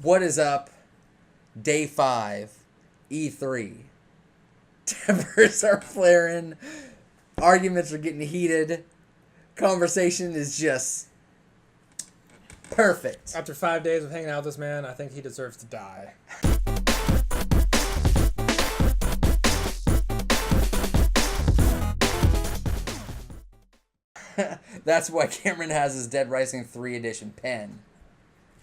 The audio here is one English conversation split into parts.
What is up? Day 5, E3. Tempers are flaring. Arguments are getting heated. Conversation is just perfect. After 5 days of hanging out with this man, I think he deserves to die. That's why Cameron has his Dead Rising 3 edition pen.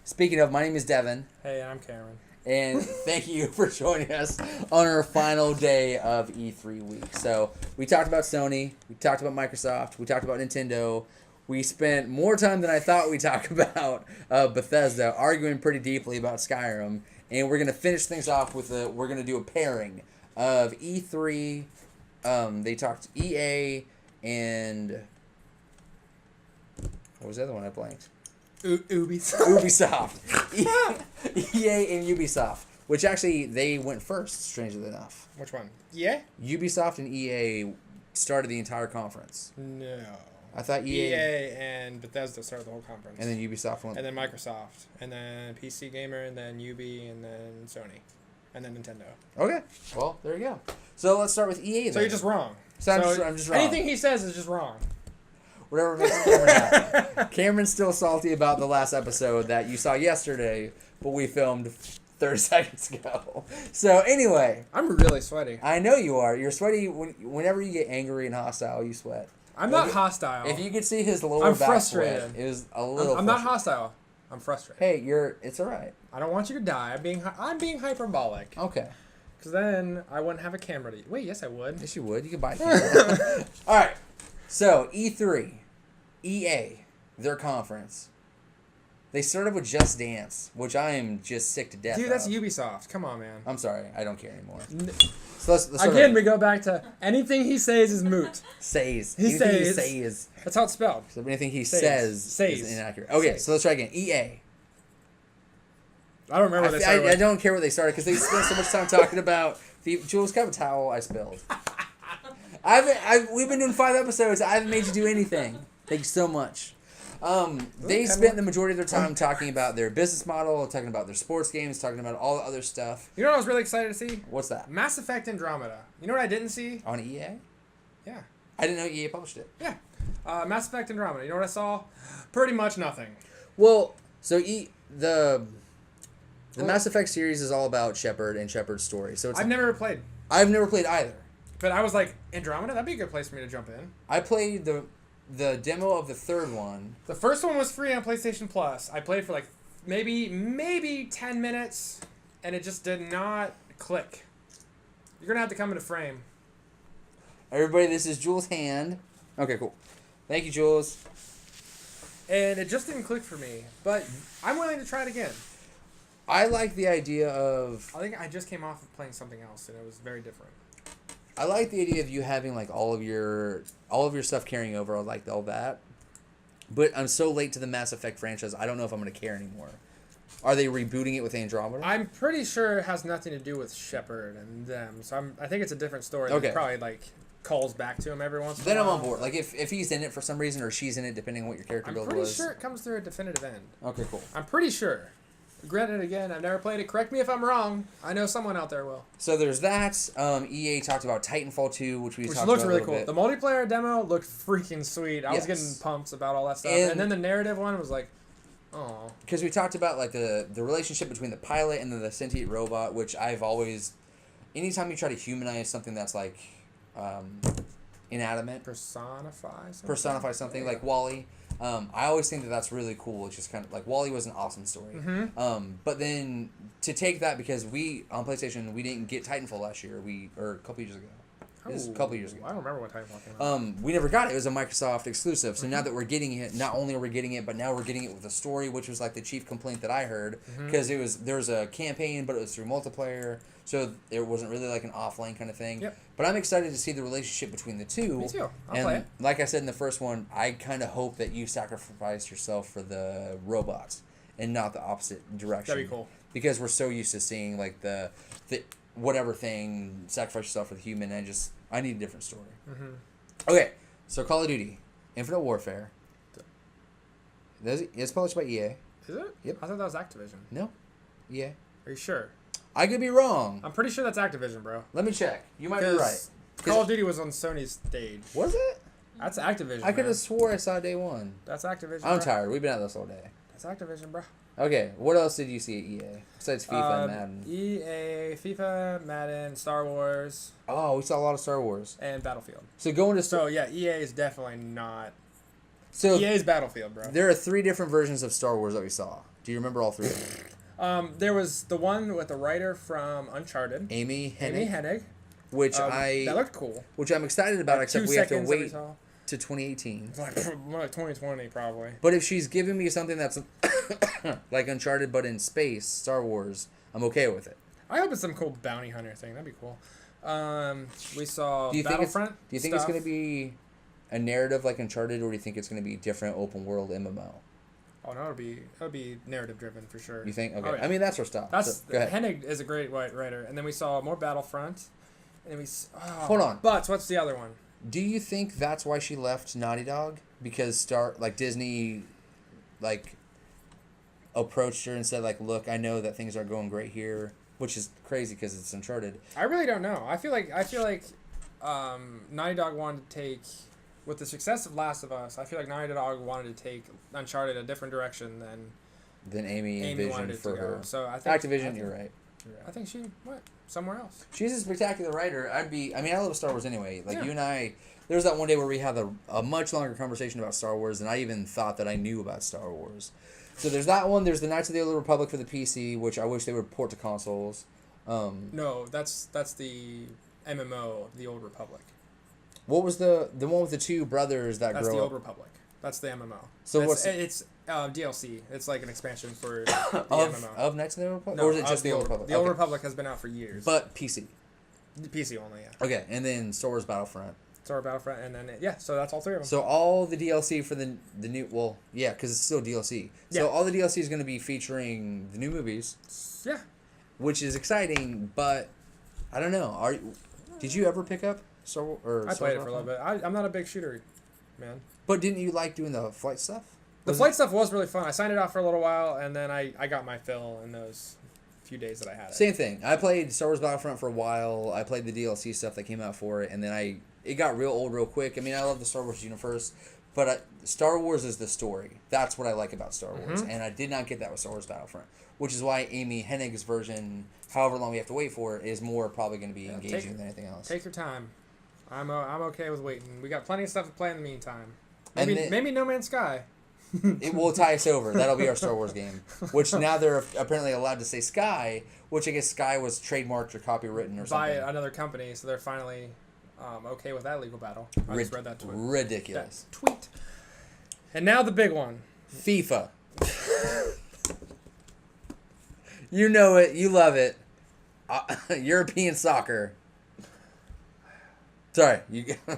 Speaking of, my name is Devin. Hey, I'm Cameron. And thank you for joining us on our final day of E3 week. So we talked about Sony, we talked about Microsoft, we talked about Nintendo. We spent more time than I thought we'd talk about Bethesda, arguing pretty deeply about Skyrim. And we're going to finish things off with we're going to do a pairing of E3. They talked EA and... What was the other one I blanked? Ubisoft. EA and Ubisoft. Which actually, they went first, strangely enough. Which one? EA? Ubisoft and EA started the entire conference. No. I thought EA and Bethesda started the whole conference. And then Ubisoft went. And then Microsoft. And then PC Gamer. And then Ubi. And then Sony. And then Nintendo. Okay. Well, there you go. So let's start with EA then. So you're just wrong. So I'm just wrong. Anything he says is just wrong. Whatever makes Cameron happy. Cameron's still salty about the last episode that you saw yesterday, but we filmed 30 seconds ago. So anyway. I'm really sweaty. I know you are. You're sweaty. Whenever you get angry and hostile, you sweat. I'm not hostile. If you could see his lower I'm back frustrated. sweat, it was a little I'm not hostile. I'm frustrated. Hey, it's all right. I don't want you to die. I'm being hyperbolic. Okay. Because then I wouldn't have a camera to... Wait, yes I would. Yes, you would. You could buy a camera. All right. So, E3. EA, their conference. They started with Just Dance, which I am just sick to death Dude, that's of. Ubisoft. Come on, man. I'm sorry. I don't care anymore. So let's Again, we go back to anything he says is moot. Says. He says. says. That's how it's spelled. So anything he says is inaccurate. Okay, so let's try again. EA. I don't remember what they started I don't care what they started because they spent so much time talking about... Jules, can I have a towel? I spilled. We've been doing 5 episodes. I haven't made you do anything. Thank you so much. They spent the majority of their time talking about their business model, talking about their sports games, talking about all the other stuff. You know what I was really excited to see? What's that? Mass Effect Andromeda. You know what I didn't see? On EA? Yeah. I didn't know EA published it. Yeah. Mass Effect Andromeda. You know what I saw? Pretty much nothing. Well, so the Mass Effect series is all about Shepard and Shepard's story. So I've never played. I've never played either. But I was like, Andromeda? That'd be a good place for me to jump in. I played the demo of the third one. The first one was free on PlayStation Plus. I played for like maybe 10 minutes, and it just did not click. You're going to have to come into frame. Everybody, this is Jules' hand. Okay, cool. Thank you, Jules. And it just didn't click for me, but I'm willing to try it again. I like the idea of... I think I just came off of playing something else, and it was very different. I like the idea of you having like all of your stuff carrying over. I like all that, but I'm so late to the Mass Effect franchise. I don't know if I'm going to care anymore. Are they rebooting it with Andromeda? I'm pretty sure it has nothing to do with Shepard and them. So I think it's a different story. Okay. That probably like calls back to him every once in a while. while. Then I'm on board. Like if he's in it for some reason or she's in it, depending on what your character build was. I'm pretty sure it comes through a definitive end. Okay, cool. I'm pretty sure. Granted, again, I've never played it. Correct me if I'm wrong. I know someone out there will. So there's that. EA talked about Titanfall 2, which talked about looks really cool. Bit. The multiplayer demo looked freaking sweet. I was getting pumped about all that stuff. And then the narrative one was like, oh. Because we talked about like the relationship between the pilot and the sentient robot, which I've always... Anytime you try to humanize something that's like inanimate... Personify something like WALL-E. I always think that's really cool. It's just kind of like WALL-E was an awesome story. Mm-hmm. But then to take that, because we on PlayStation we didn't get Titanfall last year, or a couple years ago. It was a couple years ago. I don't remember what Titanfall came out. We never got it. It was a Microsoft exclusive. So now that we're getting it, not only are we getting it, but now we're getting it with a story, which was like the chief complaint that I heard, because there was a campaign, but it was through multiplayer. So it wasn't really like an offline kind of thing. Yep. But I'm excited to see the relationship between the two. Me too. I'll play it. Like I said in the first one, I kind of hope that you sacrifice yourself for the robots and not the opposite direction. That'd be cool. Because we're so used to seeing like the whatever thing, sacrifice yourself for the human. I need a different story. Okay, so Call of Duty, Infinite Warfare. It's published by EA. Is it? Yep. I thought that was Activision. No. EA? Are you sure? I could be wrong. I'm pretty sure that's Activision, bro. Let me check. You might be right. Call of Duty was on Sony's stage. Was it? That's Activision. I could have swore I saw day one. That's Activision. I'm tired. We've been at this all day. That's Activision, bro. Okay, what else did you see at EA besides FIFA and Madden? EA, FIFA, Madden, Star Wars. Oh, we saw a lot of Star Wars. And Battlefield. So going to So yeah, EA is definitely not. So EA's Battlefield, bro. There are 3 different versions of Star Wars that we saw. Do you remember all 3 of them? There was the one with the writer from Uncharted, Amy Amy Hennig, which that looked cool. which I'm excited about. Like except 2 we have to seconds that we wait saw. to 2018. It's like more like 2020 probably. But if she's giving me something that's like Uncharted but in space, Star Wars, I'm okay with it. I hope it's some cool bounty hunter thing. That'd be cool. We saw Battlefront. Do you think it's going to be a narrative like Uncharted, or do you think it's going to be different open world MMO? Oh no, it'll be narrative driven for sure. You think? Okay. Oh, yeah. I mean, that's her stuff. Hennig is a great writer, and then we saw more Battlefront, and Hold on. But what's the other one? Do you think that's why she left Naughty Dog? Because Disney, approached her and said, look, I know that things are going great here, which is crazy because it's Uncharted. I really don't know. I feel like Naughty Dog wanted to take, with the success of Last of Us, I feel like Naughty Dog wanted to take Uncharted a different direction than Amy envisioned for her. So I think Activision, you're right. I think she went somewhere else. She's a spectacular writer. I love Star Wars anyway. Yeah. You and I, there was that one day where we had a much longer conversation about Star Wars than I even thought that I knew about Star Wars. So there's that one. There's the Knights of the Old Republic for the PC, which I wish they would port to consoles. No, that's the MMO, the Old Republic. What was the one with the 2 brothers that That's grow the up? Old Republic. That's the MMO. So it's DLC. It's like an expansion for the MMO. Of Knights of the Old Republic? No, or is it just the Old Republic? The Old Republic has been out for years. But PC. PC only, yeah. Okay, and then Star Wars Battlefront. Star Wars Battlefront, and then, so that's all 3 of them. So all the DLC for the new, because it's still DLC. So all the DLC is going to be featuring the new movies. Yeah. Which is exciting, but I don't know. Did you ever pick up Star Wars? I played it for a little bit. I'm not a big shooter, man. But didn't you like doing the flight stuff? The flight stuff was really fun. I signed it off for a little while, and then I got my fill in those few days that I had it. Same thing. I played Star Wars Battlefront for a while. I played the DLC stuff that came out for it, and then it got real old real quick. I mean, I love the Star Wars universe, but Star Wars is the story. That's what I like about Star Wars, and I did not get that with Star Wars Battlefront, which is why Amy Hennig's version, however long we have to wait for it, is more probably going to be engaging than anything else. Take your time. I'm okay with waiting. We got plenty of stuff to play in the meantime. Maybe No Man's Sky. It will tie us over. That'll be our Star Wars game. Which now they're apparently allowed to say Sky, which I guess Sky was trademarked or copywritten or something. By another company, so they're finally okay with that legal battle. I just read that tweet. Ridiculous. That tweet. And now the big one. FIFA. You know it. You love it. European soccer. Sorry,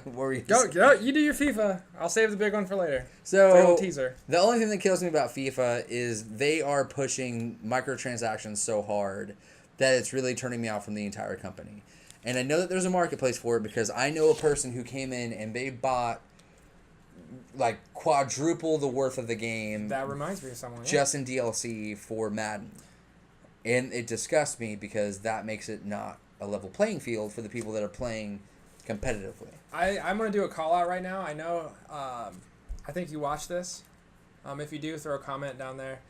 what were you? Go, you do your FIFA. I'll save the big one for later. So, it's a little teaser. The only thing that kills me about FIFA is they are pushing microtransactions so hard that it's really turning me off from the entire company. And I know that there's a marketplace for it because I know a person who came in and they bought quadruple the worth of the game. That reminds me of someone. Just in DLC for Madden. And it disgusts me because that makes it not a level playing field for the people that are playing competitively. I'm going to do a call out right now. I know, I think you watched this. If you do, throw a comment down there.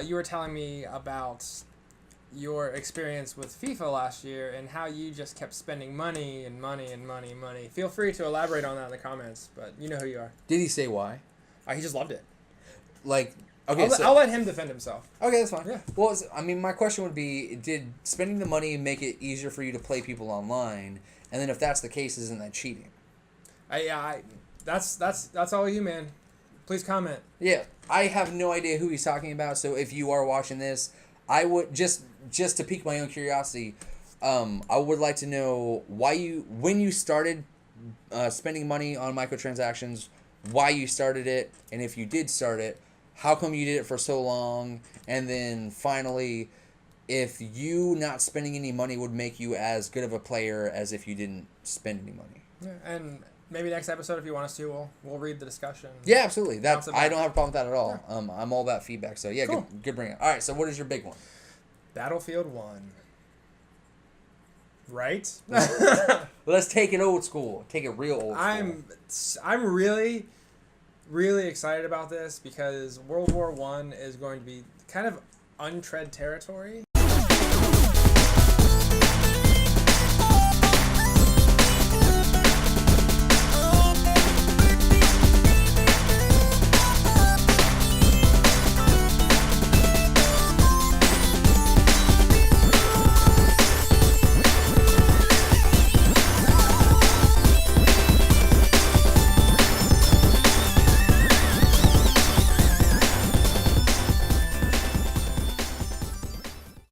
You were telling me about your experience with FIFA last year and how you just kept spending money and money and money and money. Feel free to elaborate on that in the comments, but you know who you are. Did he say why? He just loved it. Okay, I'll let him defend himself. Okay, that's fine. Yeah. Well, my question would be, did spending the money make it easier for you to play people online? And then if that's the case, isn't that cheating? That's all you, man. Please comment. Yeah, I have no idea who he's talking about. So if you are watching this, I would just to pique my own curiosity, I would like to know when you started spending money on microtransactions, why you started it, and if you did start it, how come you did it for so long, and then finally, if you not spending any money would make you as good of a player as if you didn't spend any money. Yeah, and maybe next episode, if you want us to, we'll read the discussion. Yeah, absolutely. I don't have a problem with that at all. Yeah. I'm all about feedback. So yeah, cool. good bring it. All right. So what is your big one? Battlefield 1. Right? Let's take it old school. Take it real old school. I'm really, really excited about this because World War I is going to be kind of untread territory.